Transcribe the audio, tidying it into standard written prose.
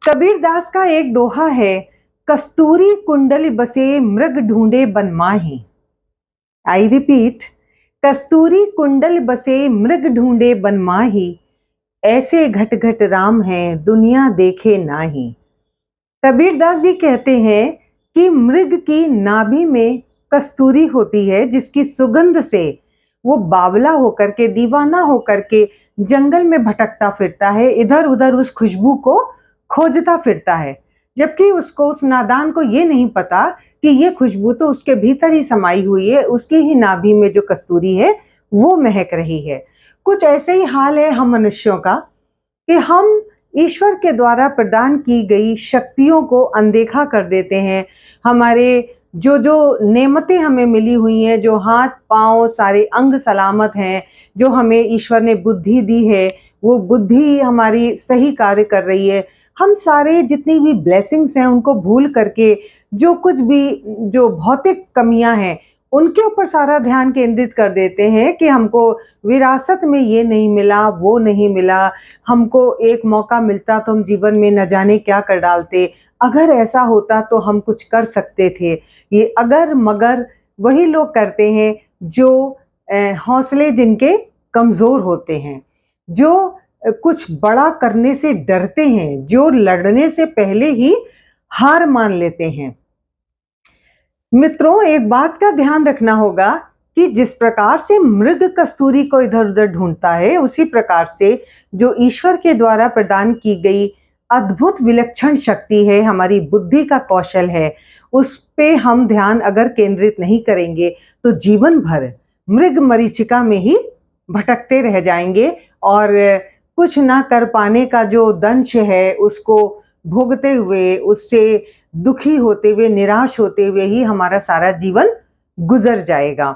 कबीरदास का एक दोहा है, कस्तूरी कुंडल बसे मृग ढूंढे बनमाही। आई रिपीट, कस्तूरी कुंडल बसे मृग ढूंढे बनमाही, ऐसे घट घट राम हैं दुनिया देखे नाही। कबीरदास जी कहते हैं कि मृग की नाभि में कस्तूरी होती है, जिसकी सुगंध से वो बावला होकर के, दीवाना होकर के जंगल में भटकता फिरता है, इधर उधर उस खुशबू को खोजता फिरता है, जबकि उसको, उस नादान को ये नहीं पता कि ये खुशबू तो उसके भीतर ही समाई हुई है, उसकी ही नाभि में जो कस्तूरी है वो महक रही है। कुछ ऐसे ही हाल है हम मनुष्यों का कि हम ईश्वर के द्वारा प्रदान की गई शक्तियों को अनदेखा कर देते हैं। हमारे जो जो नेमतें हमें मिली हुई हैं, जो हाथ पांव सारे अंग सलामत हैं, जो हमें ईश्वर ने बुद्धि दी है, वो बुद्धि हमारी सही कार्य कर रही है, हम सारे जितनी भी ब्लेसिंग्स हैं उनको भूल करके जो कुछ भी जो भौतिक कमियां हैं उनके ऊपर सारा ध्यान केंद्रित कर देते हैं कि हमको विरासत में ये नहीं मिला, वो नहीं मिला, हमको एक मौका मिलता तो हम जीवन में न जाने क्या कर डालते, अगर ऐसा होता तो हम कुछ कर सकते थे। ये अगर मगर वही लोग करते हैं जो हौसले जिनके कमजोर होते हैं, जो कुछ बड़ा करने से डरते हैं, जो लड़ने से पहले ही हार मान लेते हैं। मित्रों, एक बात का ध्यान रखना होगा कि जिस प्रकार से मृग कस्तूरी को इधर उधर ढूंढता है, उसी प्रकार से जो ईश्वर के द्वारा प्रदान की गई अद्भुत विलक्षण शक्ति है, हमारी बुद्धि का कौशल है, उस पे हम ध्यान अगर केंद्रित नहीं करेंगे तो जीवन भर मृग मरीचिका में ही भटकते रह जाएंगे और कुछ ना कर पाने का जो दंश है उसको भोगते हुए, उससे दुखी होते हुए, निराश होते हुए ही हमारा सारा जीवन गुजर जाएगा।